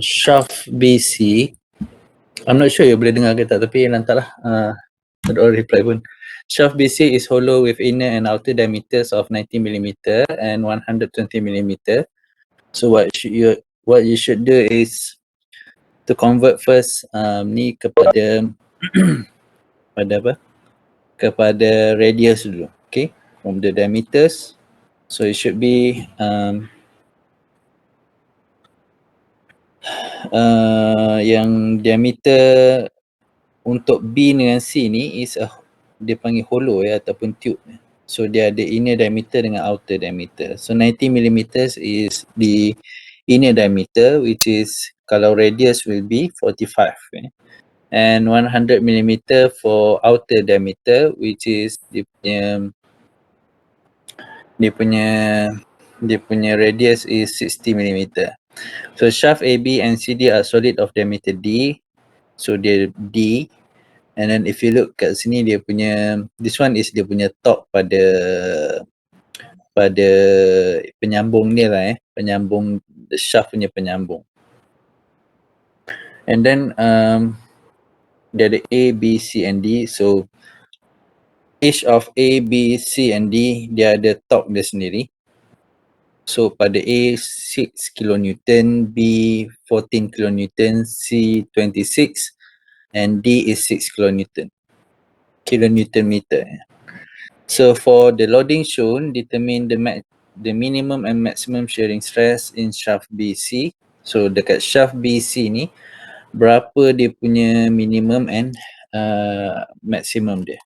Shaft BC, I'm not sure you boleh dengar ke tak, tapi nantilah ada orang reply pun. Shaft BC is hollow with inner and outer diameters of 90mm and 120mm. So what you should do is to convert first ni kepada pada apa? Kepada radius dulu. Okay, from the diameters. So it should be yang diameter untuk B dengan C ni is dia panggil hollow ya, ataupun tube. So dia ada inner diameter dengan outer diameter. So 90mm is the inner diameter, which is kalau radius will be 45 and 100mm for outer diameter, which is dia punya radius is 60mm. So shaft AB and CD are solid of diameter D. So dia D. And then if you look kat sini dia punya, this one is dia punya top pada penyambung dia lah penyambung, the shaft punya penyambung. And then dia ada A, B, C and D. So each of A, B, C and D dia ada top dia sendiri. So pada A 6 kN, B 14 kN, C 26 and D is 6 kN meter. So for the loading shown, determine the minimum and maximum shearing stress in shaft BC. So dekat shaft BC ni berapa dia punya minimum and maximum dia.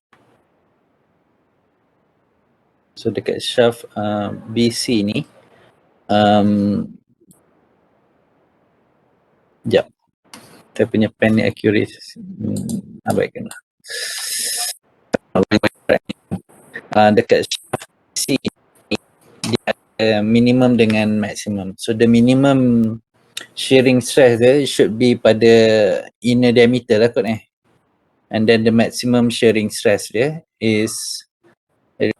So dekat shaft BC ni sekejap, saya punya pen ni accuracy abaikanlah. Dekat shaft BC dia ada minimum dengan maximum. So the minimum shearing stress dia should be pada inner diameter lah kot and then the maximum shearing stress dia is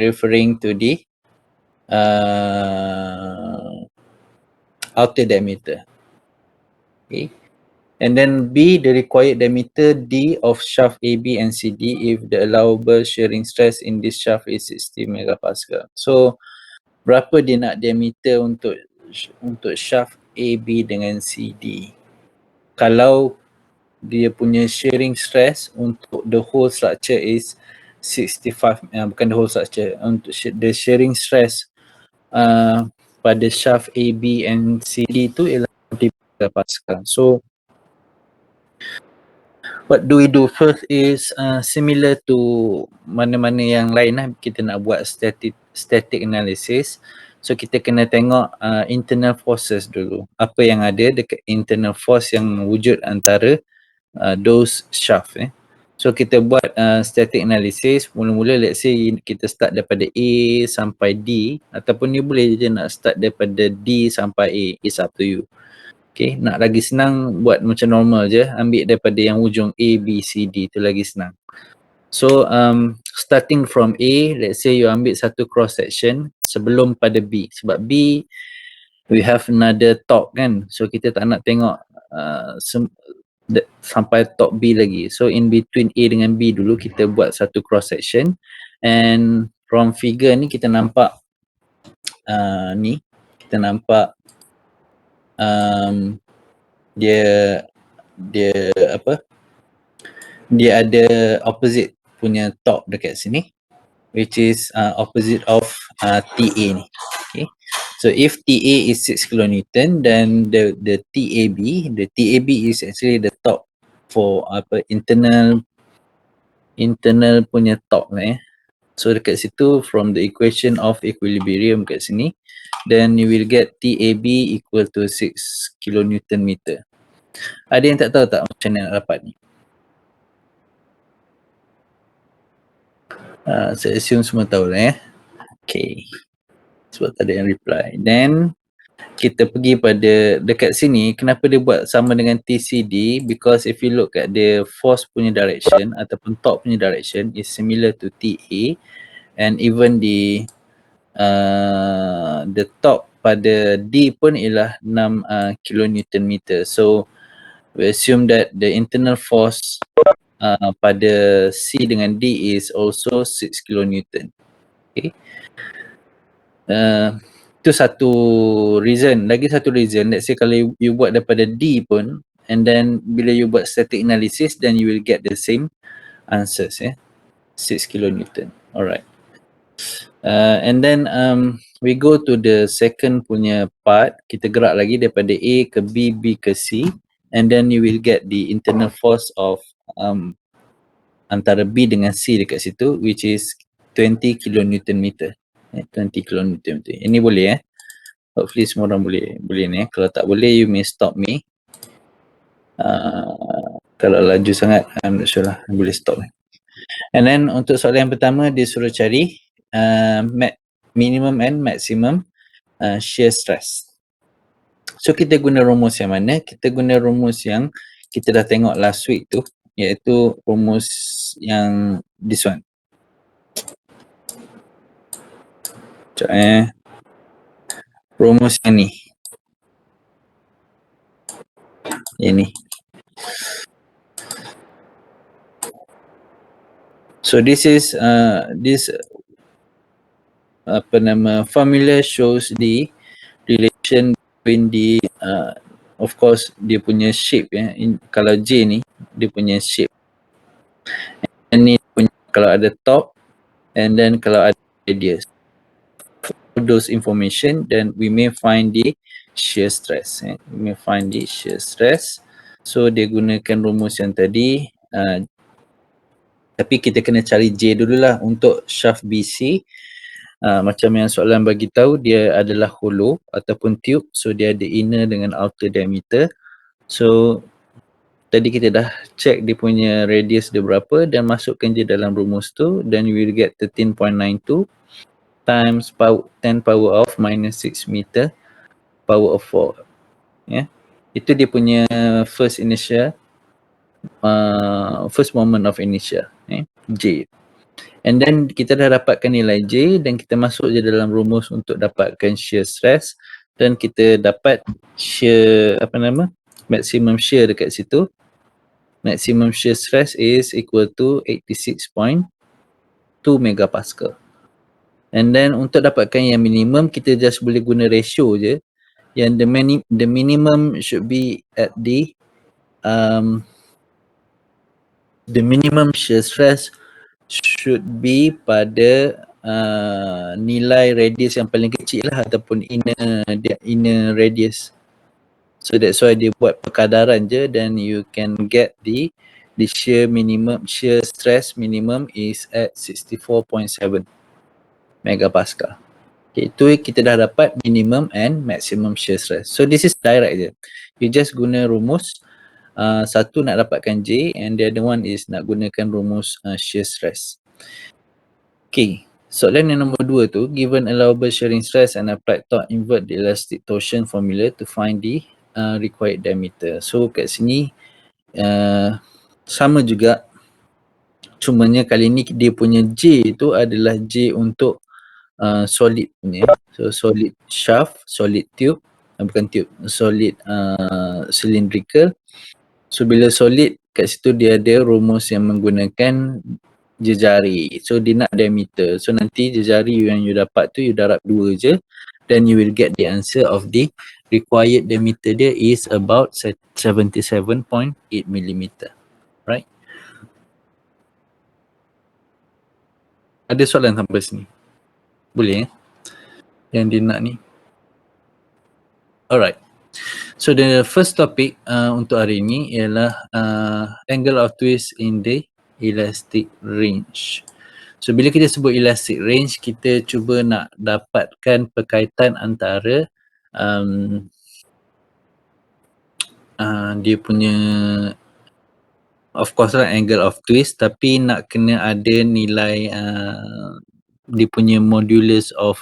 referring to the outer diameter. Okay. And then B, the required diameter D of shaft AB and CD if the allowable shearing stress in this shaft is 60 megapascal. So berapa dia nak diameter untuk shaft AB dengan CD? Kalau dia punya shearing stress untuk the whole structure is 65, bukan the whole structure, untuk the shearing stress pada shaft AB and CD tu ialah 40 Pascal. So what do we do first is similar to mana-mana yang lain lah, kita nak buat static analysis. So kita kena tengok internal forces dulu, apa yang ada dekat internal force yang wujud antara those shaft So kita buat static analysis. Mula-mula let's say kita start daripada A sampai D, ataupun ni boleh je nak start daripada D sampai A, it's up to you. Okay, nak lagi senang buat macam normal je, ambil daripada yang ujung A, B, C, D tu lagi senang. So starting from A, let's say you ambil satu cross section sebelum pada B, sebab B we have another top kan, so kita tak nak tengok sampai top B lagi. So in between A dengan B dulu kita buat satu cross section, and from figure ni kita nampak ni, kita nampak dia apa, dia ada opposite punya top dekat sini, which is opposite of TA ni. Okay, so if TA is 6 kN, then the TAB is actually the top for apa, internal punya top lah So dekat situ, from the equation of equilibrium kat sini, then you will get TAB equal to 6 kN meter. Ada yang tak tahu tak macam mana nak dapat ni? Saya assume semua tahu lah Okay, sebab tak ada yang reply. Then kita pergi pada dekat sini, kenapa dia buat sama dengan TCD? Because if you look at the force punya direction ataupun top punya direction is similar to TA, and even the top pada D pun ialah 6 kilonewton meter. So we assume that the internal force pada C dengan D is also 6 kilonewton. Okay. Itu satu reason. Lagi satu reason, let's say kalau you buat daripada D pun, and then bila you buat static analysis, then you will get the same answers, 6 kilonewton. Alright. And then we go to the second punya part. Kita gerak lagi daripada A ke B, B ke C, and then you will get the internal force of antara B dengan C dekat situ, which is 20 kilonewton meter. 20 kilonewton meter. Ini boleh hopefully semua orang boleh ni. Kalau tak boleh, you may stop me. Kalau laju sangat, I'm not sure lah, boleh stop. And then untuk soalan yang pertama, dia suruh cari minimum and maximum shear stress. So kita guna rumus yang mana? Kita guna rumus yang kita dah tengok last week tu, iaitu rumus yang this one. Sekejap rumus yang ni. Yang ni. So this is formula shows the relation between the of course dia punya shape kalau J ni dia punya shape, and ni punya kalau ada top, and then kalau ada radius. Those information, then we may find the shear stress. We may find the shear stress. So dia gunakan rumus yang tadi, tapi kita kena cari J dululah. Untuk shaft BC, macam yang soalan bagi tahu, dia adalah hollow ataupun tube, so dia ada inner dengan outer diameter. So tadi kita dah check dia punya radius dia berapa dan masukkan je dalam rumus tu, then we will get 13.92 times 10 power of minus 6 meter power of 4. Itu dia punya first moment of inertia, J. And then kita dah dapatkan nilai J dan kita masuk je dalam rumus untuk dapatkan shear stress, dan kita dapat shear maximum shear dekat situ. Maximum shear stress is equal to 86.2 megapascal. And then untuk dapatkan yang minimum, kita just boleh guna ratio je. Yang the minimum should be at the minimum shear stress should be pada nilai radius yang paling kecil lah, ataupun inner radius. So that's why dia buat perkadaran je, then you can get the shear stress minimum is at 64.7 megapascal. Okay, itu kita dah dapat minimum and maximum shear stress. So this is direct je. You just guna rumus, satu nak dapatkan J, and the other one is nak gunakan rumus shear stress. Okay, soalan yang nombor 2 tu, given allowable shearing stress and applied torque, invert the elastic torsion formula to find the required diameter. So kat sini sama juga, cumanya kali ni dia punya J tu adalah J untuk solid punya. So solid shaft, solid tube, bukan tube, solid cylindrical. So bila solid, kat situ dia ada rumus yang menggunakan jejari. So dia nak diameter. So nanti jejari yang you dapat tu, you darab 2 je, then you will get the answer of the required diameter dia is about 77.8 mm. Right? Ada soalan sampai sini? Boleh yang dia nak ni? Alright. So the first topic untuk hari ni ialah angle of twist in the elastic range. So bila kita sebut elastic range, kita cuba nak dapatkan perkaitan antara dia punya, of course lah, angle of twist, tapi nak kena ada nilai dia punya modulus of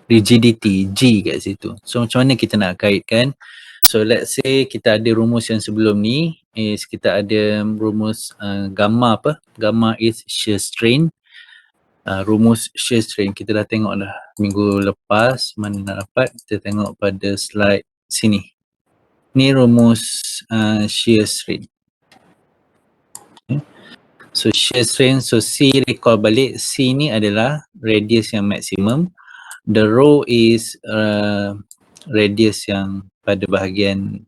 rigidity, G kat situ. So macam mana kita nak kaitkan? So let's say kita ada rumus yang sebelum ni, is kita ada rumus gamma Gamma is shear strain. rumus shear strain kita dah tengok dah minggu lepas. Mana nak dapat, kita tengok pada slide sini. Ni rumus shear strain. So shear strain, so C recall balik, C ni adalah radius yang maksimum, the rho is radius yang pada bahagian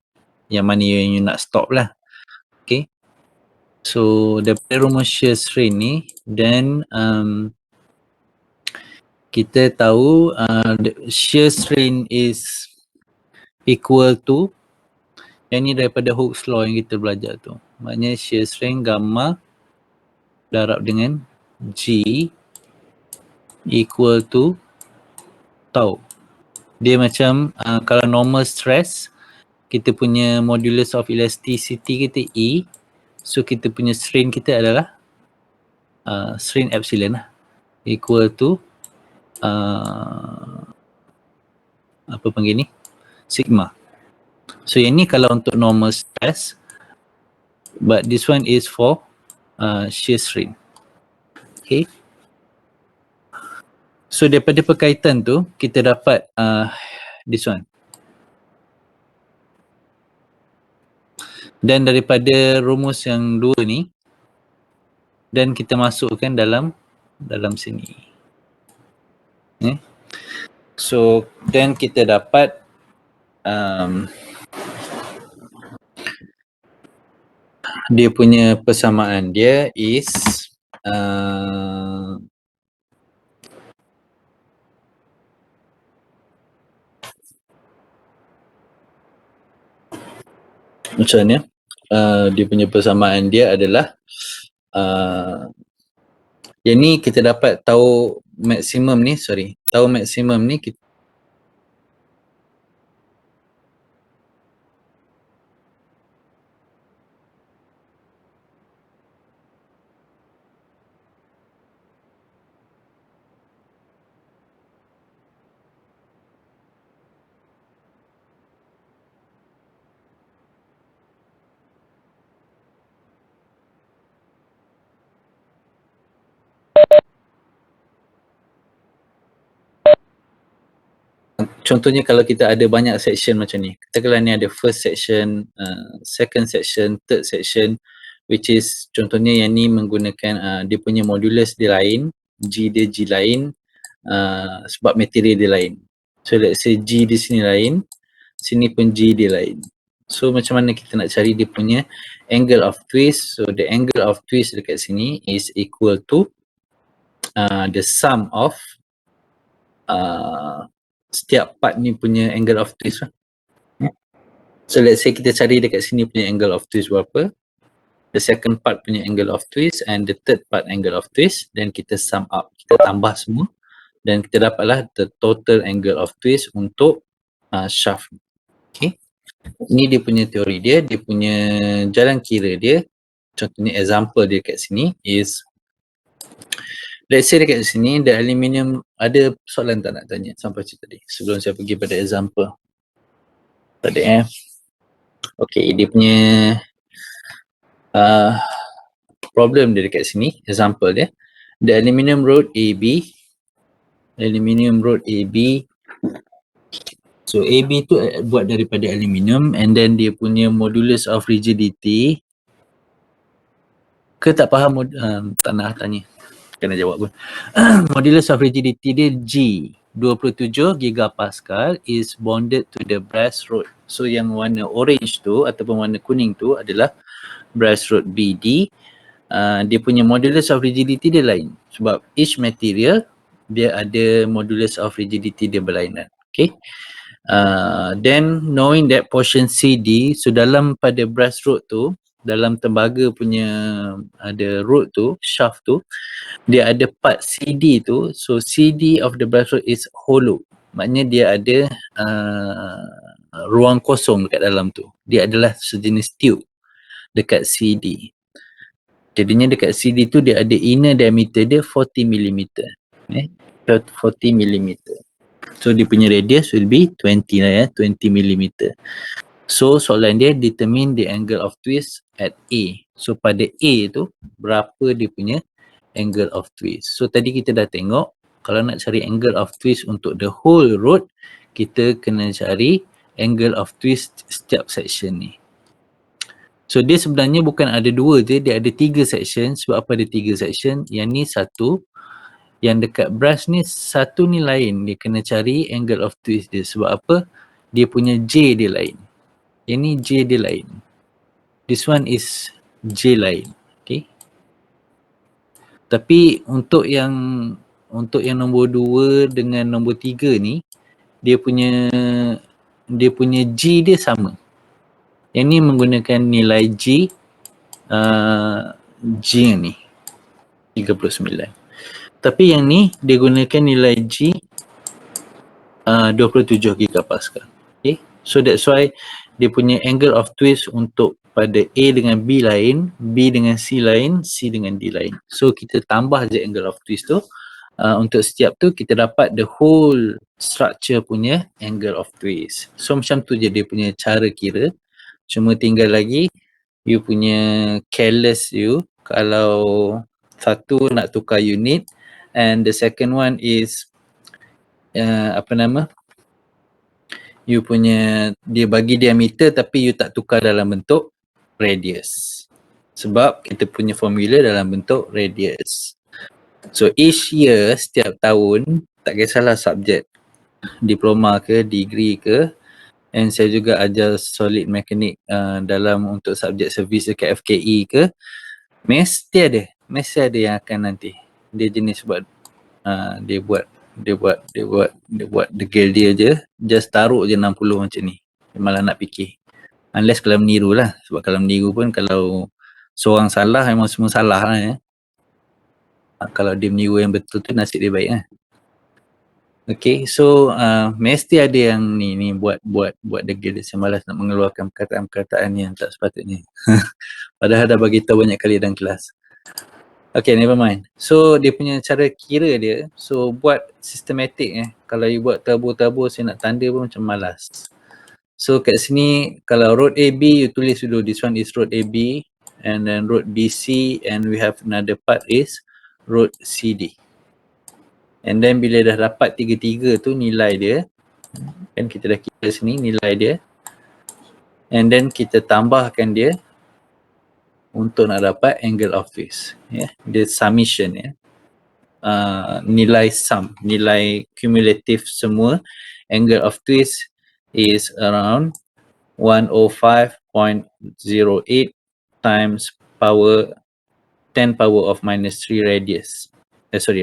yang mana yang you nak stop lah. Okay, so daripada rumus shear strain ni, then kita tahu shear strain is equal to, yang ni daripada Hooke's law yang kita belajar tu, maknanya shear strain gamma darab dengan G equal to tau. Dia macam kalau normal stress, kita punya modulus of elasticity kita E, so kita punya strain kita adalah strain epsilon lah, equal to apa panggil ni, sigma. So yang ni kalau untuk normal stress, but this one is for shear strain. Okay, so daripada perkaitan tu kita dapat this one. Dan daripada rumus yang dua ni, dan kita masukkan dalam sini. So then kita dapat dia punya persamaan dia is macam mana? Dia punya persamaan dia adalah yang ni kita dapat tahu maksimum ni, tahu maksimum ni kita contohnya kalau kita ada banyak section macam ni, katakanlah ni ada first section, second section, third section, which is contohnya yang ni menggunakan dia punya modulus dia lain, G dia G lain, sebab material dia lain. So let's say G di sini lain, sini pun G dia lain. So macam mana kita nak cari dia punya angle of twist? So the angle of twist dekat sini is equal to the sum of setiap part ni punya angle of twist lah. So let's say kita cari dekat sini punya angle of twist berapa, the second part punya angle of twist and the third part angle of twist, then kita sum up, kita tambah semua dan kita dapatlah the total angle of twist untuk shaft. Okay, ini dia punya teori dia, dia punya jalan kira dia. Contohnya example dia kat sini is, let's say dekat sini the aluminium, ada soalan tak nak tanya sampai tadi sebelum saya pergi pada example? Tak ada Okay, dia punya problem dia dekat sini, example dia, the aluminium rod AB, so AB tu buat daripada aluminium and then dia punya modulus of rigidity, ke tak faham? Tak nak tanya, kena jawab pun. Modulus of rigidity dia G 27 gigapascal is bonded to the brass rod. So yang warna orange tu ataupun warna kuning tu adalah brass rod BD. Dia punya modulus of rigidity dia lain sebab each material dia ada modulus of rigidity dia berlainan. Okay, then knowing that portion CD, so dalam pada brass rod tu, dalam tembaga punya ada rod tu, shaft tu, dia ada part CD tu. So CD of the brass rod is hollow, maknanya dia ada ruang kosong dekat dalam tu. Dia adalah sejenis tube dekat CD. Jadinya dekat CD tu dia ada inner diameter dia 40 mm. 40 mm. So dia punya radius will be 20 lah 20 mm. So soalan dia determine the angle of twist at A. So pada A tu berapa dia punya angle of twist. So tadi kita dah tengok, kalau nak cari angle of twist untuk the whole road, kita kena cari angle of twist setiap section ni. So dia sebenarnya bukan ada 2 je, dia ada 3 section. Sebab apa ada 3 section? Yang ni satu, yang dekat brush ni satu ni lain. Dia kena cari angle of twist dia. Sebab apa? Dia punya J dia lain. Yang ni J dia lain. This one is J lain. Okay. Tapi untuk yang nombor 2 dengan nombor 3 ni, dia punya G dia sama. Yang ni menggunakan nilai G G ni 39. Tapi yang ni dia gunakan nilai G 27 gigapascal. Okay. So that's why dia punya angle of twist untuk pada A dengan B lain, B dengan C lain, C dengan D lain. So kita tambah je angle of twist tu. Untuk setiap tu kita dapat the whole structure punya angle of twist. So macam tu je dia punya cara kira. Cuma tinggal lagi you punya careless you kalau satu nak tukar unit, and the second one is you punya, dia bagi diameter tapi you tak tukar dalam bentuk radius. Sebab kita punya formula dalam bentuk radius. So each year, setiap tahun, tak kisahlah subjek, diploma ke, degree ke, and saya juga ajar solid mechanic dalam untuk subjek servis dekat FKE ke, mesti ada yang akan nanti. Dia jenis buat, dia buat degil dia je, just taruh je 60 macam ni. Dia malah nak fikir. Unless kalau meniru lah. Sebab kalau meniru pun kalau seorang salah, memang semua salah lah ya. Kalau dia meniru yang betul tu nasib dia baik lah. Okay, so mesti ada yang ni buat degil dia. Saya malas nak mengeluarkan perkataan-perkataan yang tak sepatutnya. Padahal dah bagi tahu banyak kali dalam kelas. Okay, never mind. So dia punya cara kira dia, so buat sistematik Kalau you buat tabur-tabur, saya nak tanda pun macam malas. So kat sini kalau road AB, you tulis dulu this one is road AB, and then road BC, and we have another part is road CD. And then bila dah dapat tiga-tiga tu nilai dia, kan kita dah kira sini nilai dia, and then kita tambahkan dia untuk nak dapat angle of twist. The summation nilai sum, nilai cumulative semua angle of twist is around 105.08 times power 10 power of minus 3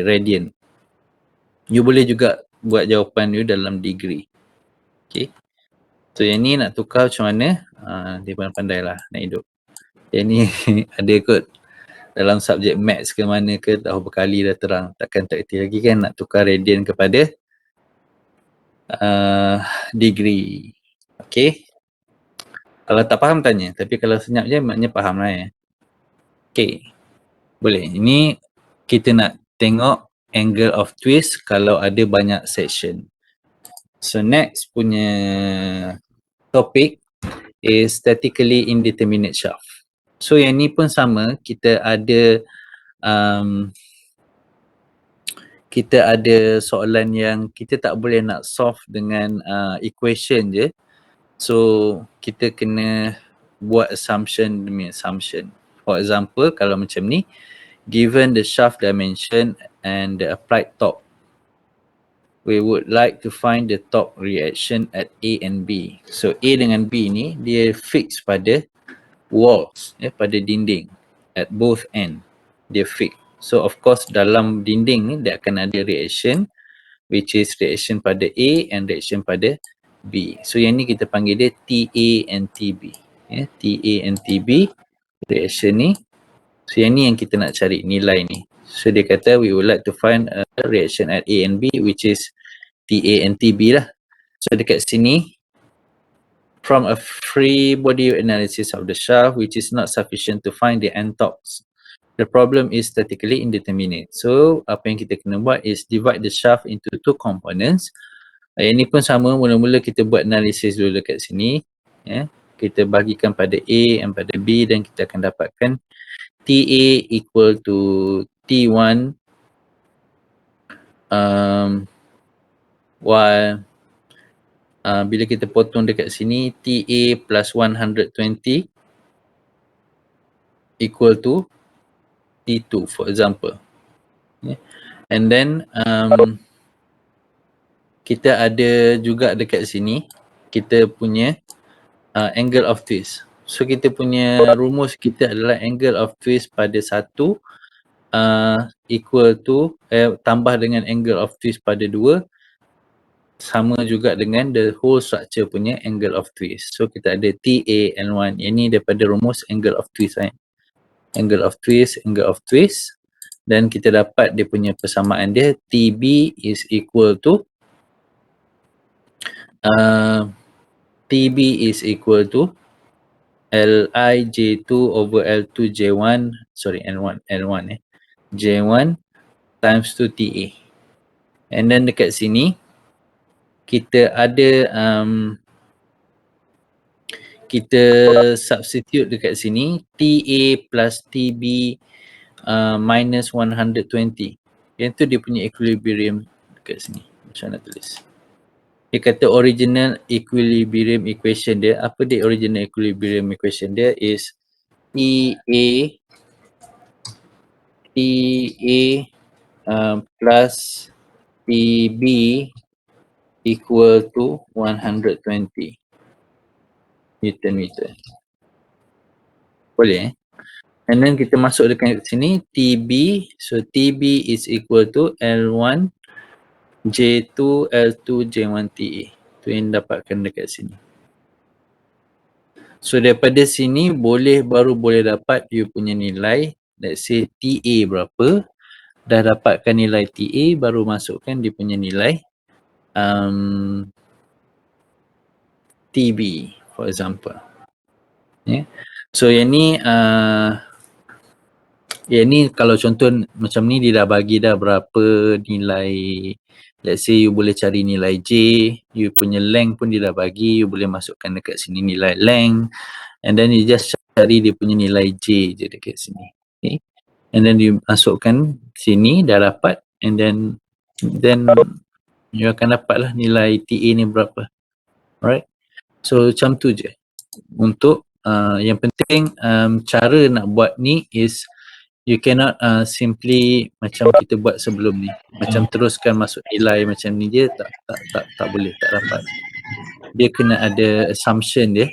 radian. You boleh juga buat jawapan you dalam degree. Okay. So yang ni nak tukar macam mana? Dia pandai lah nak hidup. Yang ni ada kot dalam subjek maths ke mana ke, tahu berkali dah terang. Takkan tak erti lagi kan nak tukar radian kepada degree. Okay. Kalau tak faham tanya, tapi kalau senyap je maknanya faham lah ya. Okay. Boleh. Ini kita nak tengok angle of twist kalau ada banyak section. So next punya topik is statically indeterminate shaft. So yang ni pun sama, kita ada soalan yang kita tak boleh nak solve dengan equation je. So kita kena buat assumption demi assumption. For example, kalau macam ni, given the shaft dimension and the applied torque, we would like to find the torque reaction at A and B. So A dengan B ni dia fix pada walls, pada dinding at both end. Dia fix. So of course dalam dinding ni dia akan ada reaction, which is reaction pada A and reaction pada B. So yang ni kita panggil dia TA and TB. TA and TB reaction ni. So yang ni yang kita nak cari nilai ni. So dia kata we would like to find a reaction at A and B, which is TA and TB lah. So dekat sini, from a free body analysis of the shaft, which is not sufficient to find the end torques, the problem is statically indeterminate. So apa yang kita kena buat is divide the shaft into two components. Yang ni pun sama, mula-mula kita buat analisis dulu dekat sini. Kita bagikan pada A dan pada B, dan kita akan dapatkan TA equal to T1 while bila kita potong dekat sini TA plus 120 equal to T2 for example. And then kita ada juga dekat sini kita punya angle of twist. So kita punya rumus kita adalah angle of twist pada 1 equal to tambah dengan angle of twist pada 2 sama juga dengan the whole structure punya angle of twist. So kita ada TA N1. Ini daripada rumus angle of twist angle of twist dan kita dapat dia punya persamaan dia TB is equal to Li J2 over L2 J1 N1 J1 times 2 TA. And then dekat sini kita ada kita substitute dekat sini TA plus TB minus 120. Yang tu dia punya equilibrium dekat sini. Macam nak tulis? Dia kata original equilibrium equation dia. Apa dia original equilibrium equation dia is TA plus TB equal to 120 Newton meter. Boleh And then kita masuk dekat sini TB. So TB is equal to L1 J2 L2 J1 TA. Tu yang dapatkan dekat sini. So daripada sini baru boleh dapat you punya nilai. Let's say TA berapa. Dah dapatkan nilai TA baru masukkan dia punya nilai TB for example. So yang ni kalau contoh macam ni dia dah bagi dah berapa nilai. Let's say you boleh cari nilai J, you punya length pun dia dah bagi, you boleh masukkan dekat sini nilai length and then you just cari dia punya nilai J je dekat sini. Okay. And then you masukkan sini dah dapat and then you akan dapat lah nilai TA ni berapa. Alright. So macam tu je. Untuk yang penting cara nak buat ni is you cannot simply macam kita buat sebelum ni. Macam teruskan masuk nilai macam ni je tak boleh, tak dapat. Dia kena ada assumption dia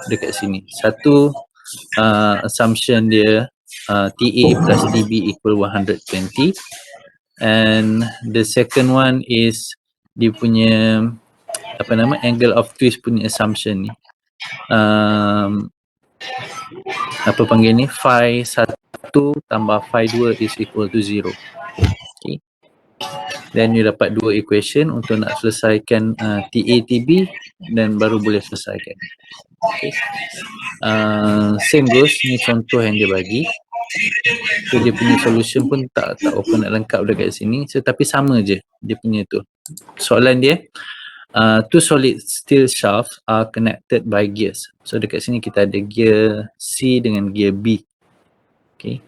dekat sini. Satu assumption dia TA plus TB equal 120 and the second one is dia punya angle of twist punya assumption ni. Apa panggil ni? Phi 1 tambah phi 2 is equal to 0. Okay. Then you dapat dua equation untuk nak selesaikan TA TB dan baru boleh selesaikan. Okay. Same goes, ni contoh yang dia bagi. So dia punya solution pun tak open nak lengkap dekat sini. So tapi sama je dia punya tu. Soalan dia, two solid steel shafts are connected by gears. So dekat sini kita ada gear C dengan gear B. Okay.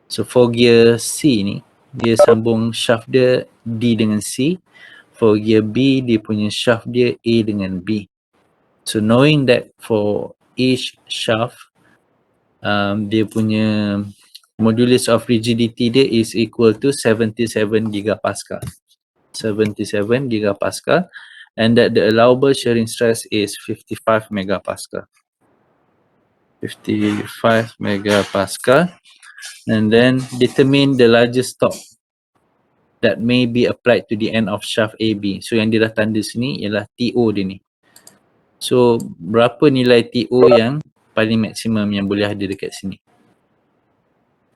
So for gear C ni, dia sambung shaft dia D dengan C. For gear B, dia punya shaft dia A dengan B. So knowing that for each shaft, dia punya modulus of rigidity dia is equal to 77 gigapascal. 77 gigapascal. And that the allowable shearing stress is 55 megapascal. 55 megapascal. And then determine the largest torque that may be applied to the end of shaft AB. So yang dia dah tanda sini ialah TO dia ni. So berapa nilai TO yang paling maksimum yang boleh ada dekat sini.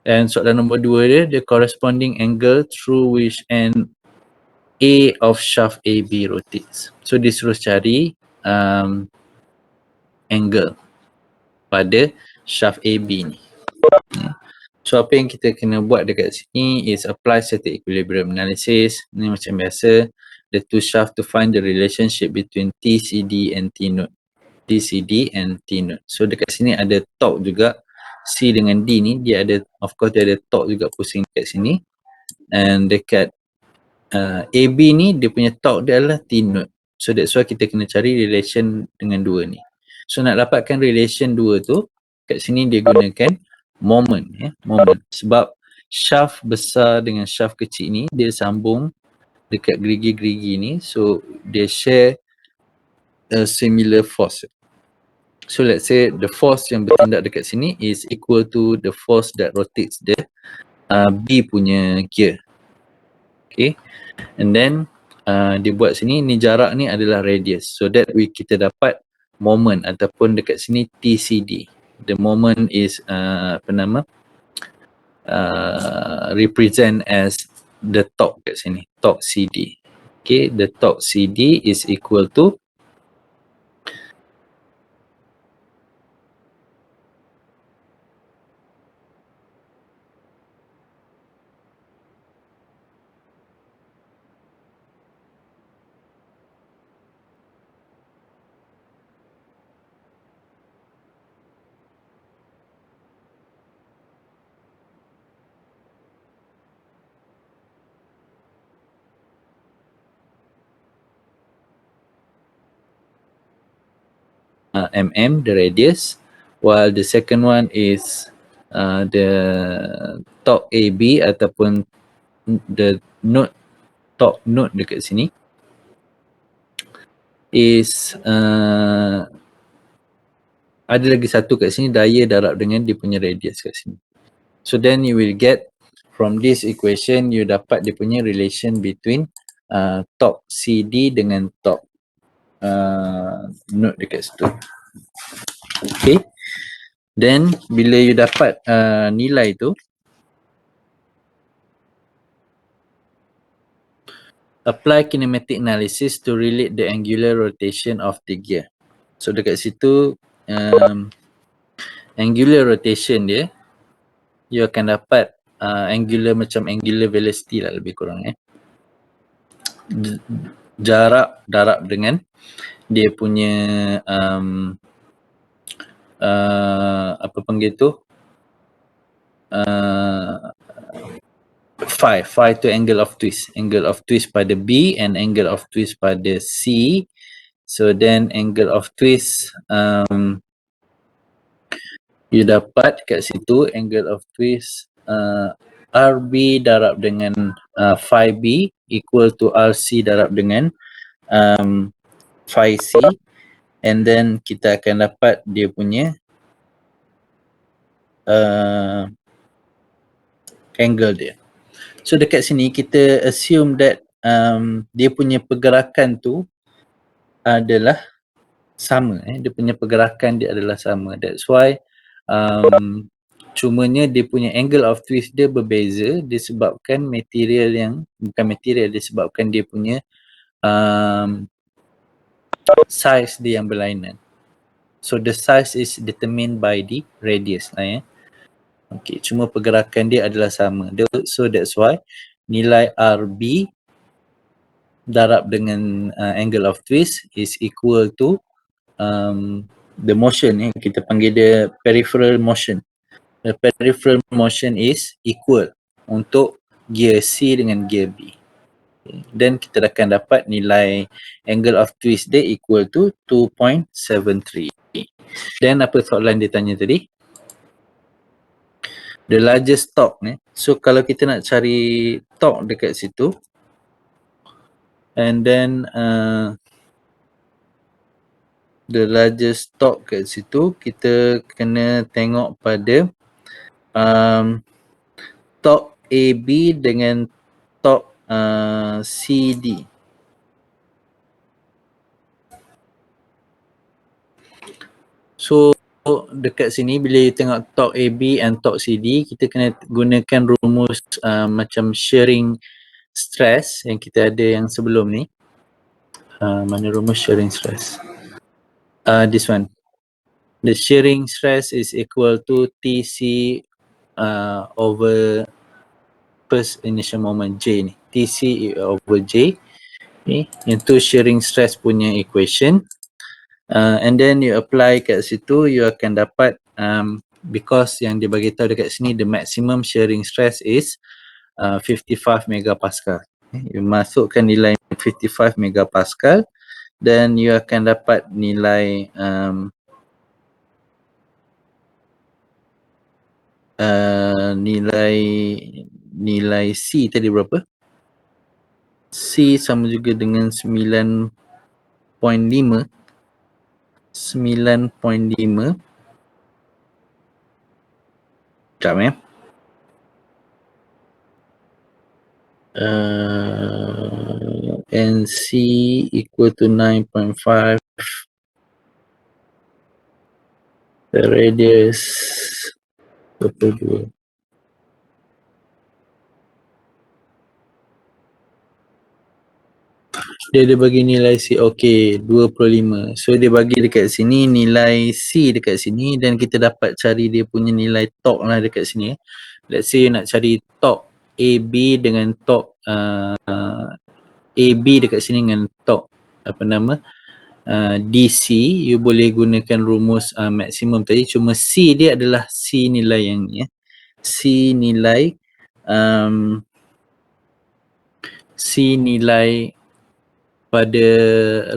And soalan nombor 2 dia, the corresponding angle through which an A of shaft AB rotates. So dia suruh cari angle pada shaft AB ni. So apa yang kita kena buat dekat sini is apply static equilibrium analysis. Ni macam biasa, the two shaft to find the relationship between TCD and T node. TCD and T node. So dekat sini ada torque juga. C dengan D ni dia ada, of course dia ada torque juga pusing dekat sini, and dekat AB ni dia punya torque dia adalah T node. So that's why kita kena cari relation dengan dua ni. So nak dapatkan relation dua tu, kat sini dia gunakan moment, moment. Sebab shaft besar dengan shaft kecil ni dia sambung dekat gerigi-gerigi ni, so dia share a similar force. So let's say the force yang bertindak dekat sini is equal to the force that rotates the B punya gear. Okay, and then dia buat sini, ni jarak ni adalah radius, so that kita dapat moment ataupun dekat sini TCD. The moment is represent as the torque kat sini, torque CD. Okay, the torque CD is equal to mm, the radius, while the second one is the torque AB ataupun the node, torque node dekat sini is ada lagi satu kat sini, daya darab dengan dia punya radius kat sini. So then you will get from this equation, you dapat dia punya relation between torque CD dengan torque node dekat situ. Okay, then bila you dapat nilai tu, apply kinematic analysis to relate the angular rotation of the gear. So dekat situ angular rotation dia, you akan dapat angular macam angular velocity lah lebih kurang, jarak darab dengan dia punya apa panggil tu, phi tu angle of twist pada B and angle of twist pada C. So then angle of twist you dapat kat situ, angle of twist RB darab dengan phi B equal to RC darab dengan phi C, and then kita akan dapat dia punya angle dia. So dekat sini kita assume that dia punya pergerakan tu adalah sama, dia punya pergerakan dia adalah sama. That's why cumanya dia punya angle of twist dia berbeza disebabkan material yang, bukan material, disebabkan dia punya size dia yang berlainan. So the size is determined by the radius lah, Okay, cuma pergerakan dia adalah sama. So that's why nilai RB darab dengan angle of twist is equal to the motion, kita panggil dia peripheral motion. The peripheral motion is equal untuk gear C dengan gear B. Then kita akan dapat nilai angle of twist dia equal to 2.73. Then apa soalan dia tanya tadi? The largest torque ni. So kalau kita nak cari torque dekat situ, and then the largest torque kat situ, kita kena tengok pada torque AB dengan torque CD. So dekat sini bila you tengok torque AB and torque CD, kita kena gunakan rumus macam shearing stress yang kita ada yang sebelum ni. Mana rumus shearing stress? This one. The shearing stress is equal to TC over first initial moment J ni. TC over J ni, itu shearing stress punya equation. And then you apply kat situ, you akan dapat because yang dia bagi tahu dekat sini the maximum shearing stress is 55 megapascal. You masukkan nilai 55 megapascal dan you akan dapat nilai nilai C tadi berapa? C sama juga dengan 9.5. 9.5. Sekejap NC equal to 9.5. The radius 22. Dia ada bagi nilai C, okey, 25. So dia bagi dekat sini nilai C dekat sini dan kita dapat cari dia punya nilai torque lah dekat sini. Let's say nak cari torque AB dengan torque AB dekat sini dengan torque apa nama DC, you boleh gunakan rumus maksimum tadi, cuma C dia adalah C nilai yang ni C nilai C nilai pada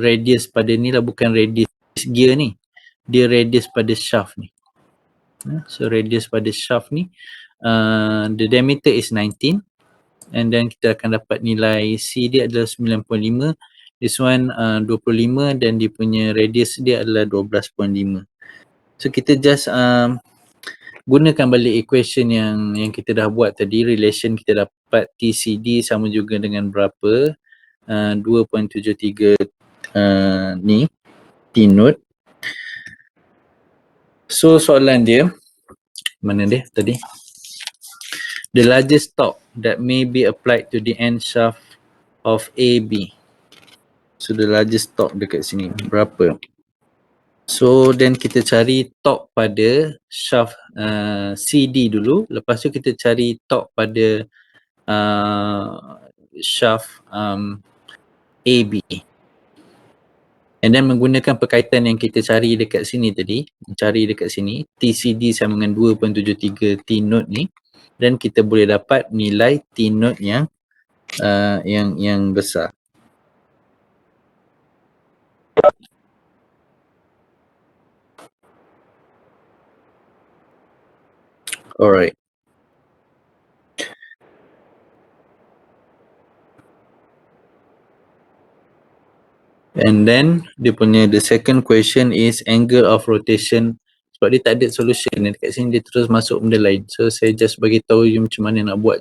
radius pada ni lah, bukan radius gear ni, dia radius pada shaft ni. So radius pada shaft ni the diameter is 19 and then kita akan dapat nilai C dia adalah 9.5, this one 25 dan dia punya radius dia adalah 12.5. So kita just gunakan balik equation yang kita dah buat tadi, relation kita dapat TCD sama juga dengan berapa, 2.73 ni T-node. So soalan dia mana dia tadi, the largest torque that may be applied to the end shaft of AB. So the largest torque dekat sini berapa? So then kita cari torque pada shaft CD dulu, lepas tu kita cari torque pada shaft AB. And then menggunakan perkaitan yang kita cari dekat sini tadi, TCD sama dengan 2.73 T-node ni, dan kita boleh dapat nilai T-node yang besar. Alright. And then dia punya the second question is angle of rotation. Sebab dia tak ada solution dekat sini, dia terus masuk benda lain. So saya just bagi tahu you macam mana nak buat.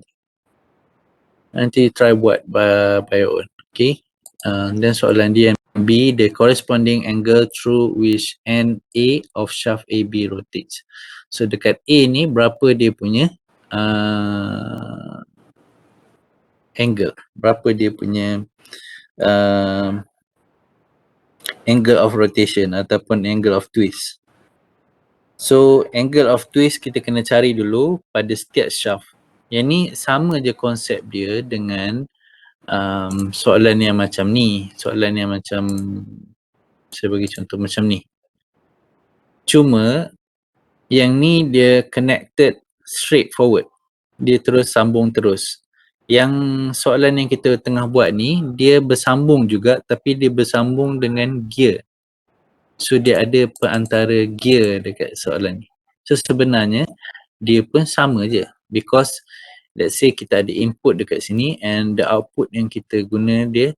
Nanti try buat by your own. Okay. Then soalan dia yang B, the corresponding angle through which end A of shaft AB rotates. So dekat A ni berapa dia punya angle, berapa dia punya angle of rotation ataupun angle of twist. So angle of twist kita kena cari dulu pada setiap shaft. Yang ni sama je konsep dia dengan soalan yang macam ni. Soalan yang macam, saya bagi contoh macam ni. Cuma yang ni dia connected straight forward. Dia terus sambung terus. Yang soalan yang kita tengah buat ni, dia bersambung juga tapi dia bersambung dengan gear. So dia ada perantara gear dekat soalan ni. So sebenarnya dia pun sama je, because let's say kita ada input dekat sini and the output yang kita guna dia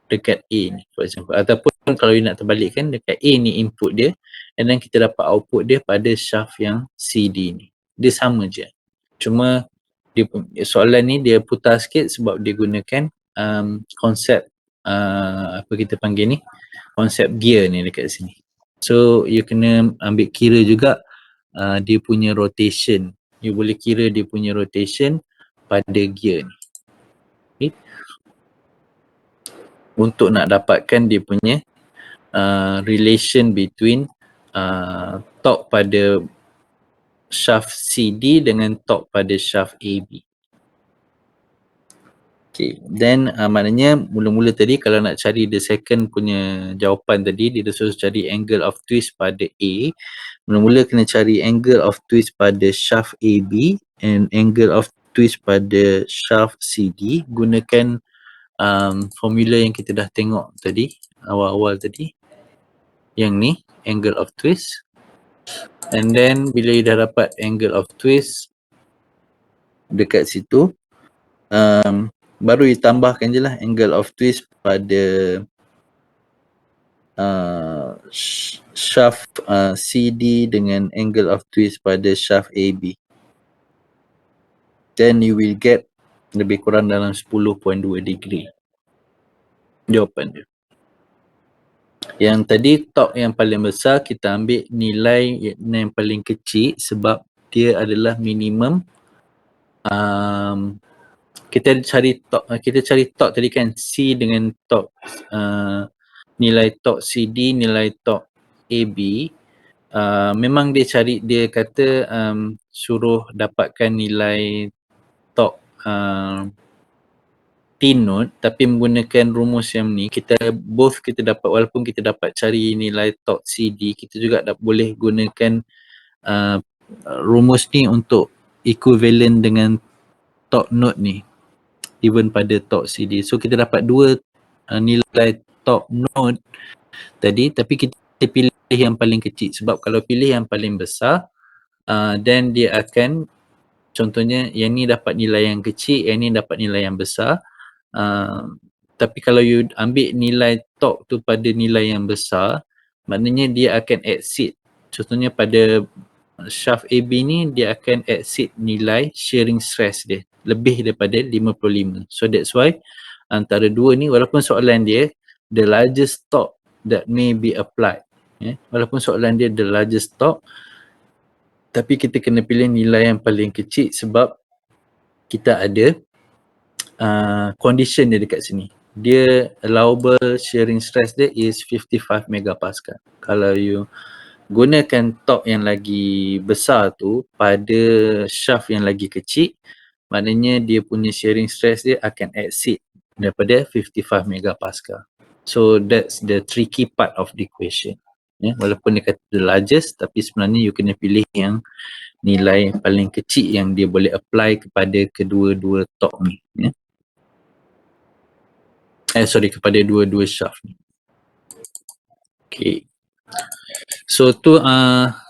dekat A ni, for example. Ataupun kalau you nak terbalikkan, dekat A ni input dia and then kita dapat output dia pada shaft yang CD ni. Dia sama je. Cuma dia soalan ni dia putar sikit sebab dia gunakan konsep apa kita panggil ni, konsep gear ni dekat sini. So you kena ambil kira juga dia punya rotation. You boleh kira dia punya rotation pada gear ni. Okay. Untuk nak dapatkan dia punya relation between torque pada shaft CD dengan torque pada shaft AB. Okay, then maknanya mula-mula tadi kalau nak cari the second punya jawapan tadi, dia suruh cari angle of twist pada A. Mula-mula kena cari angle of twist pada shaft AB and angle of twist pada shaft CD. Gunakan formula yang kita dah tengok tadi, awal-awal tadi. Yang ni, angle of twist. And then bila you dah dapat angle of twist dekat situ, baru ditambahkan je lah angle of twist pada shaft CD dengan angle of twist pada shaft AB. Then you will get lebih kurang dalam 10.2 degree jawapan dia. Yang tadi torque yang paling besar kita ambil nilai yang paling kecil sebab dia adalah minimum. Kita cari torque tadi kan, C dengan torque nilai torque CD, nilai torque AB. Memang dia kata suruh dapatkan nilai torque T-node, tapi menggunakan rumus yang ni kita dapat, walaupun kita dapat cari nilai torque CD, kita juga boleh gunakan rumus ni untuk equivalent dengan torque node ni even pada torque CD. So kita dapat dua nilai torque node tadi, tapi kita pilih yang paling kecil sebab kalau pilih yang paling besar then dia akan, contohnya yang ni dapat nilai yang kecil, yang ni dapat nilai yang besar. Tapi kalau you ambil nilai torque tu pada nilai yang besar, maknanya dia akan exceed. Contohnya pada shaft AB ni dia akan exceed nilai shearing stress dia lebih daripada 55. So that's why antara dua ni, walaupun soalan dia the largest torque that may be applied, walaupun soalan dia the largest torque, tapi kita kena pilih nilai yang paling kecil sebab kita ada condition dia dekat sini. Dia allowable shearing stress dia is 55 megapascal. Kalau you gunakan torque yang lagi besar tu pada shaft yang lagi kecil, maknanya dia punya shearing stress dia akan exceed daripada 55 megapascal. So that's the tricky part of the equation. Walaupun dia kata the largest, tapi sebenarnya you kena pilih yang nilai paling kecil yang dia boleh apply kepada kedua-dua torque ni. Kepada dua-dua shaft ni. Okay. So tu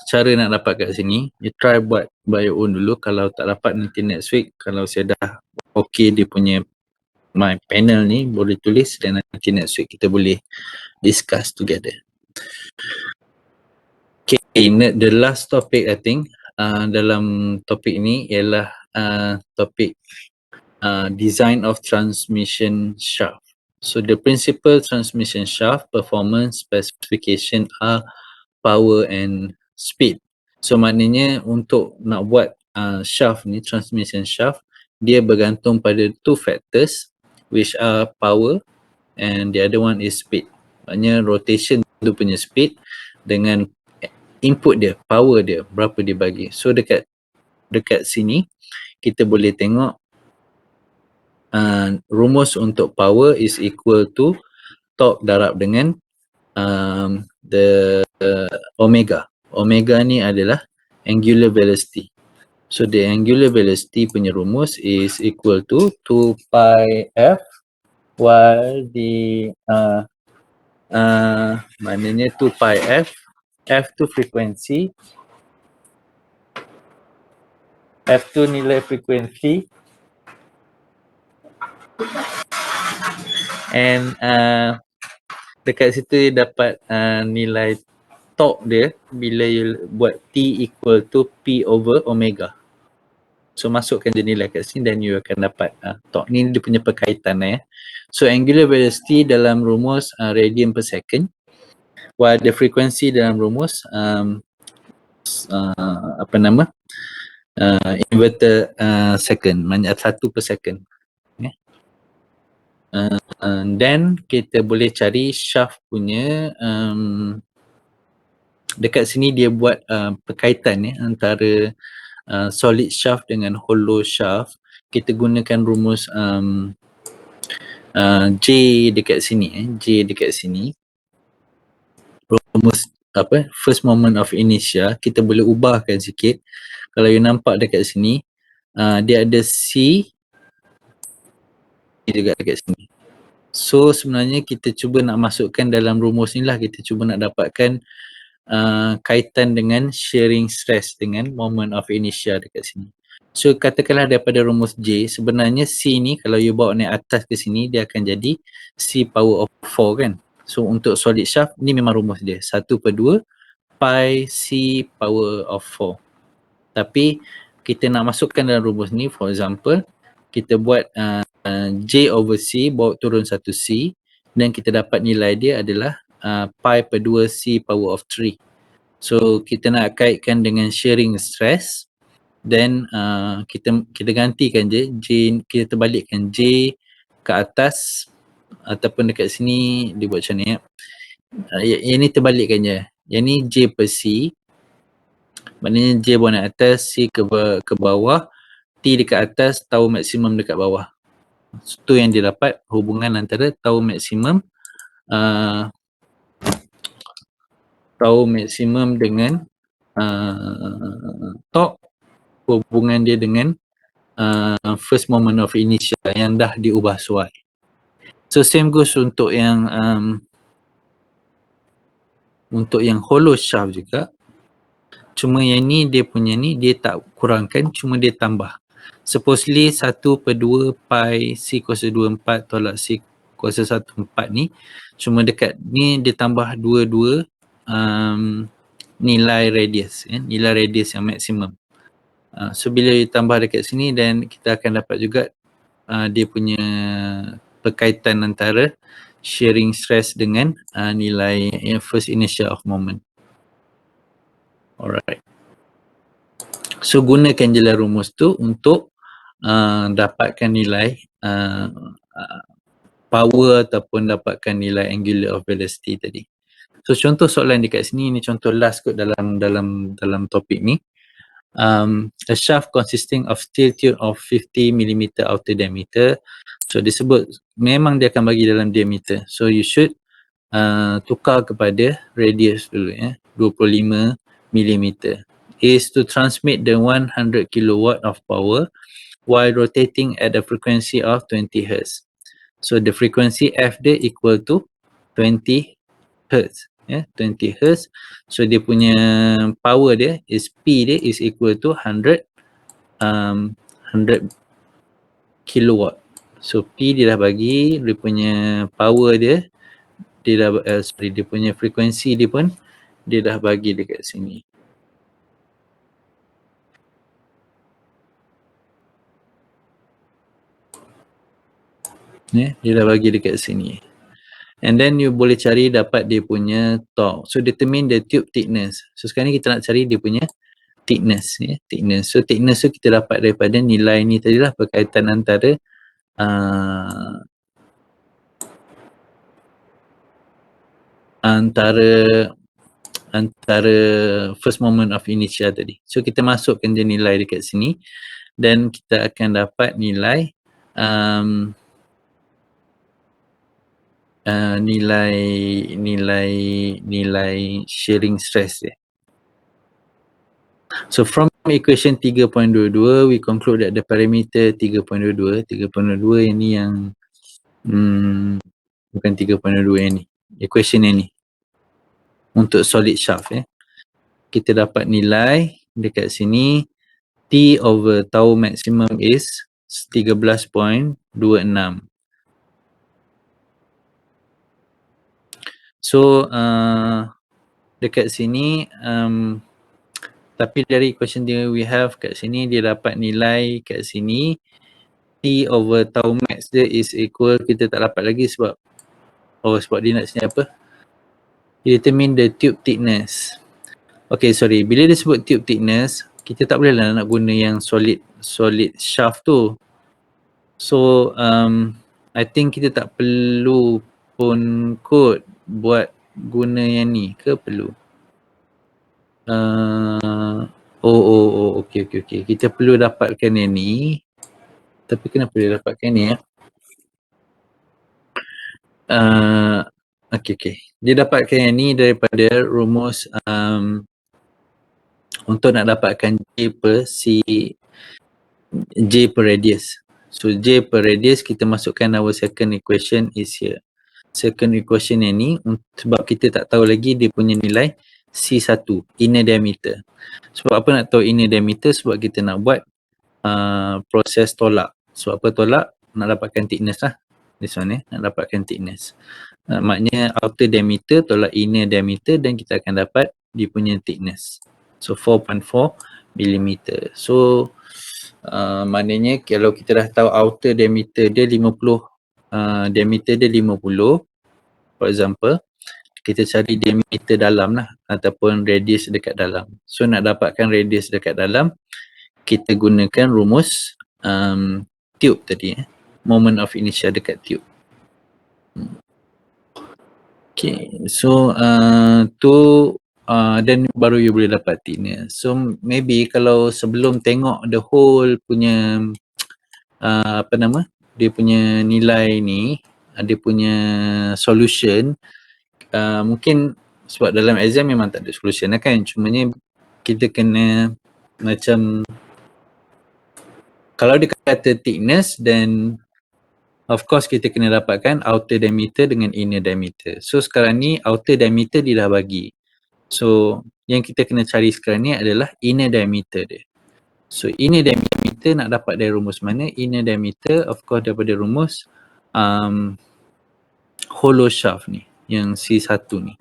cara nak dapat kat sini. You try buat by your own dulu. Kalau tak dapat nanti next week, kalau saya dah okay dia punya my panel ni, boleh tulis dan nanti next week kita boleh discuss together. Okay, the last topic I think dalam topik ni ialah topik design of transmission shaft. So the principal transmission shaft performance specification are power and speed. So maknanya untuk nak buat shaft ni, transmission shaft, dia bergantung pada two factors which are power and the other one is speed. Maknanya rotation tu punya speed dengan input dia, power dia, berapa dia bagi. So dekat sini kita boleh tengok rumus untuk power is equal to torque darab dengan the omega. Omega ni adalah angular velocity. So the angular velocity punya rumus is equal to 2 pi f, while the maknanya 2 pi f, f tu frekuensi, f tu nilai frekuensi, and dekat situ dapat nilai torque dia bila you buat T equal to P over omega. So masukkan je nilai kat sini dan you akan dapat torque. Ni dia punya perkaitan So angular velocity dalam rumus radian per second, while the frequency dalam rumus inverter second, maknanya 1 per second. Then kita boleh cari shaft punya dekat sini dia buat perkaitan antara solid shaft dengan hollow shaft. Kita gunakan rumus J dekat sini, J dekat sini, rumus first moment of inertia, kita boleh ubahkan sikit. Kalau you nampak dekat sini, dia ada C juga dekat sini. So sebenarnya kita cuba nak masukkan dalam rumus ni lah, kita cuba nak dapatkan kaitan dengan sharing stress dengan moment of inertia dekat sini. So katakanlah daripada rumus J, sebenarnya C ni kalau you bawa naik atas ke sini, dia akan jadi C power of 4 kan. So untuk solid shaft ni memang rumus dia, 1/2 pi C power of 4. Tapi kita nak masukkan dalam rumus ni, for example, kita buat J over C, bawa turun 1C, dan kita dapat nilai dia adalah pi/2 C power of 3. So kita nak kaitkan dengan sharing stress, then kita gantikan je, J, kita terbalikkan J ke atas, ataupun dekat sini dia buat macam ni ya. Yang ni terbalikkan je, yang ni J per C, maknanya J bawa naik atas, C ke bawah, T dekat atas, tau maksimum dekat bawah. Itu yang dia dapat hubungan antara tau maksimum dengan torque, hubungan dia dengan first moment of inertia yang dah diubah sesuai. So same goes untuk yang hollow shaft juga. Cuma yang ni dia punya ni dia tak kurangkan, cuma dia tambah. Supposedly 1/2 pi C kuasa 24 tolak C kuasa 14 ni, cuma dekat ni dia tambah 2 nilai radius, nilai radius yang maksimum. So bila ditambah dekat sini, dan kita akan dapat juga dia punya berkaitan antara sharing stress dengan nilai first inertia of moment. Alright. So gunakan je lah rumus tu untuk dapatkan nilai power ataupun dapatkan nilai angular of velocity tadi. So contoh soalan dekat sini, ni contoh last kot dalam topik ni. A shaft consisting of steel tube of 50 mm outer diameter. So disebut memang dia akan bagi dalam diameter. So you should tukar kepada radius dulu 25 mm. Is to transmit the 100 kilowatt of power while rotating at a frequency of 20 Hz. So the frequency F dia equal to 20 Hz. 20 Hz. So dia punya power dia is P dia is equal to 100 kilowatt. So P dia dah bagi, dia punya power dia dah dia punya frekuensi dia pun dia dah bagi dekat sini. Dia dah bagi dekat sini. And then you boleh cari dapat dia punya torque. So determine the tube thickness. So sekarang ni kita nak cari dia punya thickness. Thickness. So thickness tu kita dapat daripada nilai ni tadilah, berkaitan antara antara first moment of inertia tadi. So kita masukkan je nilai dekat sini, dan kita akan dapat nilai nilai sharing stress dia. So from equation 3.22 we conclude that the parameter 3.22 ini yang bukan 3.22 yang ni, equation yang ni untuk solid shaft kita dapat nilai dekat sini T over tau maximum is 13.26. So dekat sini tapi dari equation dia we have kat sini, dia dapat nilai kat sini T over tau max dia is equal, kita tak dapat lagi sebab dia nak sini apa, determine the tube thickness. Okay, sorry, bila dia sebut tube thickness, kita tak boleh lah nak guna yang solid shaft tu. So I think kita tak perlu pun kot buat guna yang ni ke perlu? Okay. Kita perlu dapatkan yang ni. Tapi kenapa dia dapatkan ni Okey. Dia dapatkan yang ni daripada rumus untuk nak dapatkan J per radius. So J per radius kita masukkan our second equation is here. Second equation yang ni sebab kita tak tahu lagi dia punya nilai C1, inner diameter. Sebab apa nak tahu inner diameter? Sebab kita nak buat proses tolak. So apa tolak? Nak dapatkan thickness lah. This one nak dapatkan thickness. Maknanya outer diameter tolak inner diameter dan kita akan dapat dia punya thickness. So 4.4 mm. So maknanya kalau kita dah tahu outer diameter dia 50, diameter dia 50, for example, kita cari diameter dalam lah ataupun radius dekat dalam. So nak dapatkan radius dekat dalam, kita gunakan rumus tube tadi, moment of inertia dekat tube. Okay, so dan baru you boleh dapat thickness. So maybe kalau sebelum tengok the whole punya dia punya nilai ni, dia punya solution, mungkin sebab dalam exam memang tak ada solution lah kan, cumanya kita kena macam, kalau dia kata thickness, then of course kita kena dapatkan outer diameter dengan inner diameter. So sekarang ni outer diameter dia dah bagi. So yang kita kena cari sekarang ni adalah inner diameter dia. So inner diameter nak dapat dari rumus mana? Inner diameter of course daripada rumus hollow shaft ni, yang C1 ni.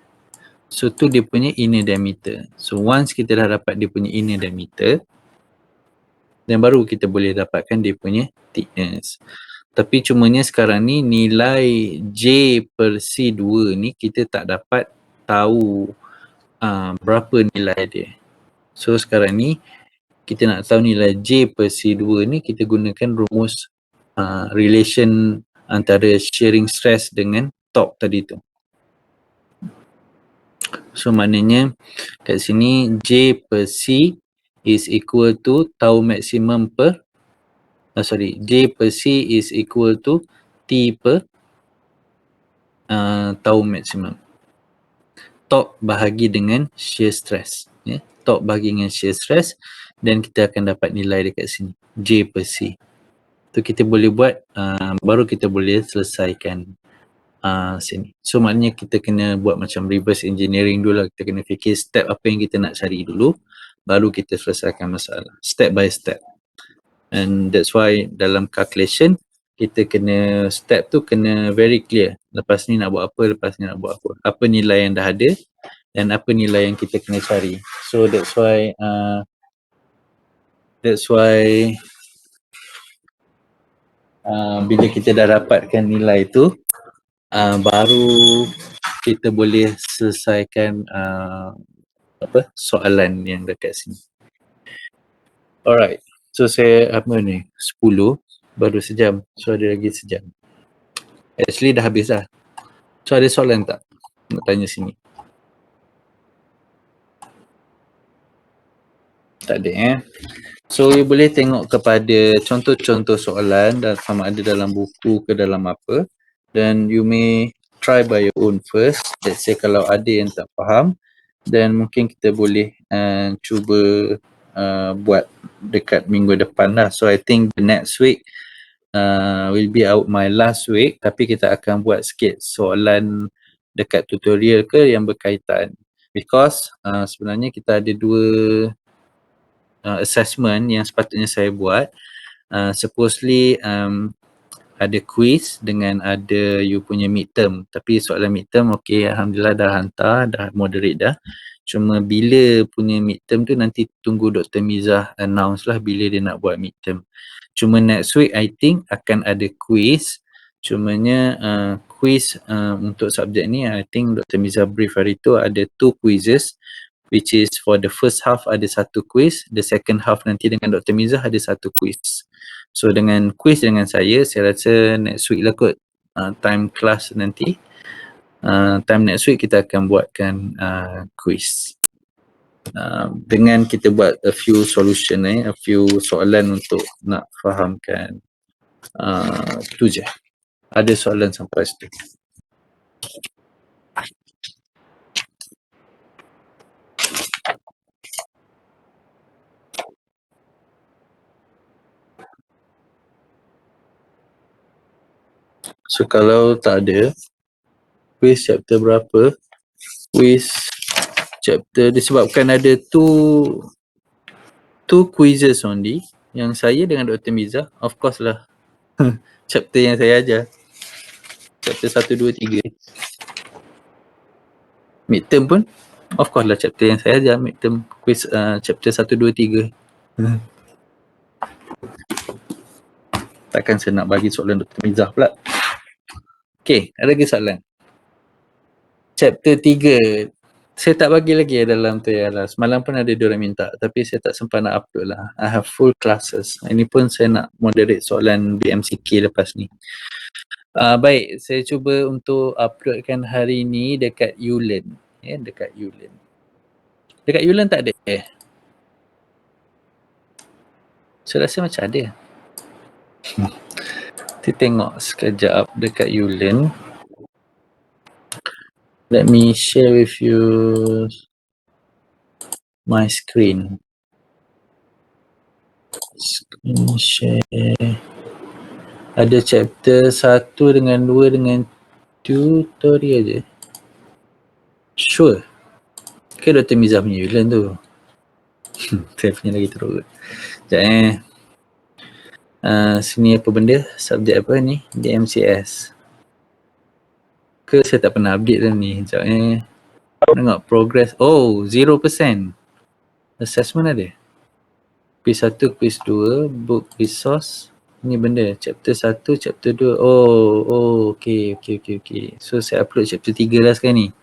So tu dia punya inner diameter. So once kita dah dapat dia punya inner diameter, dan baru kita boleh dapatkan dia punya thickness. Tapi cumanya sekarang ni nilai J per C2 ni kita tak dapat tahu berapa nilai dia. So sekarang ni kita nak tahu nilai J per C2 ni, kita gunakan rumus relation antara shearing stress dengan torque tadi tu. So maknanya kat sini J per C is equal to tau maximum per J per C is equal to T per tau maximum. Torque bahagi dengan shear stress. Torque bahagi dengan shear stress, dan kita akan dapat nilai dekat sini, J per C. Tu kita boleh buat, baru kita boleh selesaikan sini. So maknanya kita kena buat macam reverse engineering dulu lah. Kita kena fikir step apa yang kita nak cari dulu, baru kita selesaikan masalah. Step by step. And that's why dalam calculation, kita kena step tu kena very clear. Lepas ni nak buat apa, lepas ni nak buat apa. Apa nilai yang dah ada dan apa nilai yang kita kena cari. So that's why bila kita dah dapatkan nilai tu, baru kita boleh selesaikan soalan yang dekat sini. Alright. So saya 10 baru sejam. So ada lagi sejam. Actually dah habis dah. So ada soalan tak? Nak tanya sini. Tak ada So you boleh tengok kepada contoh-contoh soalan dan sama ada dalam buku ke dalam apa, dan you may try by your own first. Let's say kalau ada yang tak faham, dan mungkin kita boleh cuba buat dekat minggu depan lah. So I think the next week will be my last week, tapi kita akan buat sikit soalan dekat tutorial ke yang berkaitan, because sebenarnya kita ada dua assessment yang sepatutnya saya buat. Supposedly ada quiz dengan ada you punya midterm, tapi soalan midterm okay, Alhamdulillah dah hantar, dah moderate dah. Cuma bila punya midterm tu nanti tunggu Dr. Mizah announce lah bila dia nak buat midterm. Cuma next week I think akan ada quiz. Cumanya quiz untuk subjek ni I think Dr. Mizah brief hari tu ada 2 quizzes, which is for the first half ada 1 quiz, the second half nanti dengan Dr. Mizah ada 1 quiz. So dengan quiz dengan saya rasa next week lah kot, time class nanti, time next week kita akan buatkan quiz. Dengan kita buat a few solution, a few soalan untuk nak fahamkan tu je. Ada soalan sampai situ? So kalau tak ada quiz chapter berapa, quiz chapter disebabkan ada two quizzes only, yang saya dengan Dr. Miza, of course lah chapter yang saya ajar, chapter 1, 2, 3. Midterm pun of course lah chapter yang saya ajar, midterm quiz chapter 1, 2, 3. Takkan saya nak bagi soalan Dr. Miza pula. Okay, ada lagi soalan? Chapter 3 saya tak bagi lagi dalam tu ya lah. Semalam pun ada diorang minta tapi saya tak sempat nak upload lah. I have full classes. Ini pun saya nak moderate soalan BMCK lepas ni. Baik, saya cuba untuk uploadkan hari ni dekat Ulearn. Ya, dekat Ulearn. Dekat Ulearn tak ada saya rasa macam ada. Kita tengok sekejap dekat Ulearn. Let me share with you my screen. Screen share. Ada chapter 1 dengan 2 dengan tutorial je. Sure. Ke Dr. Miza punya Ulearn tu? Saya punya lagi teruk. Sekejap sini apa benda? Subjek apa ni? DMCS. Ke saya tak pernah update dah ni. Sekejap tengok progress. Oh, 0%. Assessment ada. Quiz 1, quiz 2, book resource. Ni benda. Chapter 1, chapter 2. Oh, okay. So saya upload chapter 3 lah sekarang ni.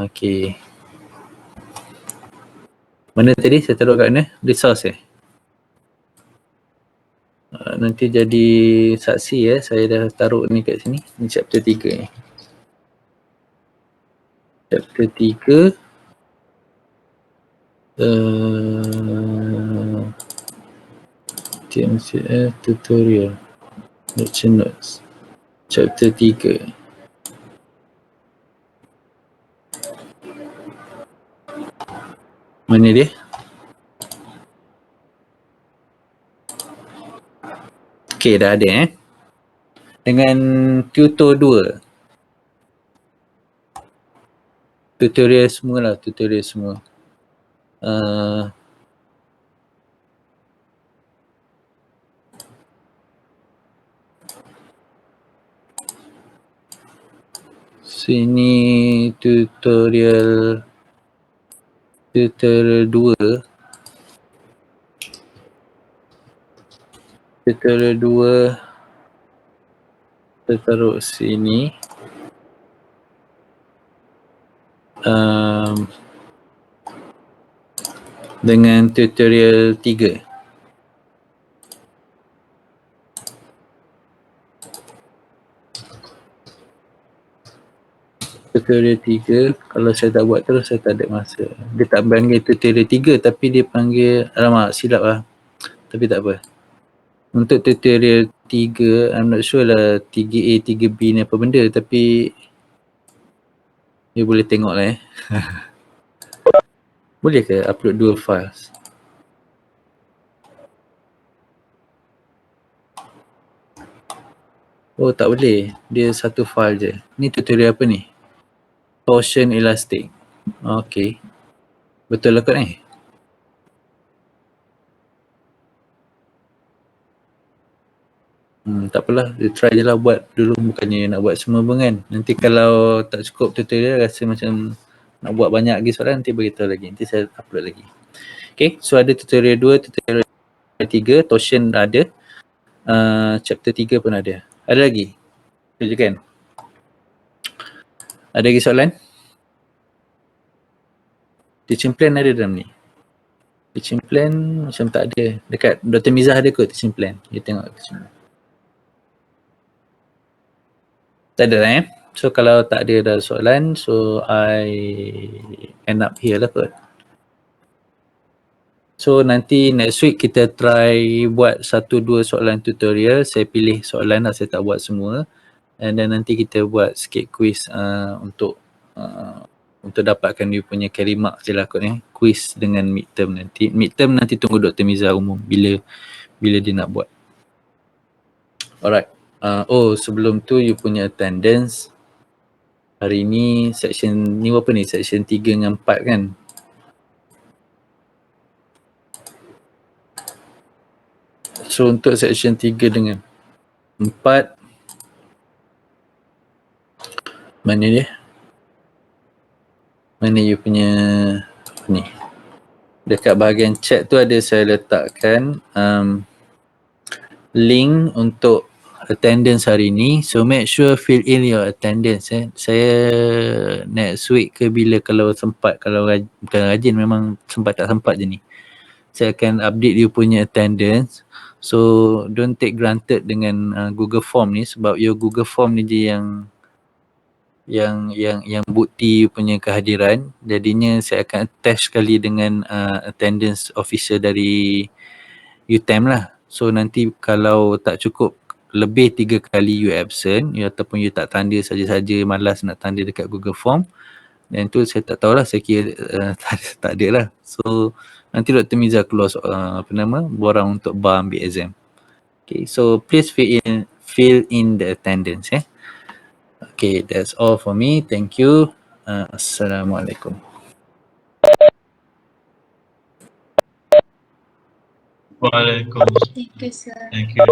Okay. Mana tadi? Saya taruh kat mana? Resource nanti jadi saksi saya dah taruh ni kat sini. Ni chapter 3 ni. Chapter 3 TMCF tutorial lecture notes chapter 3. Mana dia? Okay, dah ada dengan tutor 2 tutorial semua lah, tutorial semua. Sini tutorial 2 tutorial 2 kita taruh sini. Dengan tutorial 3. Tutorial 3 kalau saya tak buat terus saya tak ada masa. Dia tak panggil tutorial 3 tapi dia panggil, alamak silap lah, tapi tak apa. Untuk tutorial 3 I'm not sure lah 3A 3B ni apa benda, tapi dia boleh tengok lah boleh ke upload 2 files? Oh tak boleh, dia satu file je. Ni tutorial apa ni? Torsion elastic. Okay, betul lah kot tak apalah, dia try je lah buat dulu, bukannya nak buat semua pun kan. Nanti kalau tak cukup tutorial rasa macam nak buat banyak lagi soalan, nanti beritahu lagi, nanti saya upload lagi. Okay, so ada tutorial 2, tutorial 3, torsion ada, chapter 3 pun ada. Ada lagi? Itu je kan? Ada lagi soalan? Teaching plan ada dalam ni? Teaching plan macam tak ada. Dekat Dr. Miza ada kot teaching plan. Dia tengok teaching plan. Tak ada lah So kalau tak ada dah soalan, so I end up here lah kot. So nanti next week kita try buat 1-2 soalan tutorial. Saya pilih soalan lah, saya tak buat semua. dan nanti kita buat sikit quiz untuk dapatkan dia punya carry mark je lah kot quiz dengan midterm nanti tunggu Dr. Miza umum bila dia nak buat. Alright. Sebelum tu you punya attendance hari ni section ni apa ni, section 3 dengan 4 kan? So untuk section 3 dengan 4 mana dia? Mana you punya ni? Dekat bahagian chat tu ada saya letakkan link untuk attendance hari ni. So make sure fill in your attendance Saya next week ke bila kalau sempat, kalau bukan rajin, memang sempat tak sempat je ni, saya akan update you punya attendance. So don't take granted dengan Google Form ni, sebab your Google Form ni je yang bukti you punya kehadiran. Jadinya saya akan attach sekali dengan attendance officer dari UTM lah. So nanti kalau tak cukup lebih 3 kali you absent, ataupun you tak tanda saja-saja, malas nak tanda dekat Google Form, dan tu saya tak tahulah, saya kira tak ada lah. So nanti Dr. Miza keluar borang untuk bar ambil exam. Okay, so please fill in the attendance Okay, that's all for me. Thank you. Assalamualaikum. Waalaikumsalam. Thank you, sir. Thank you.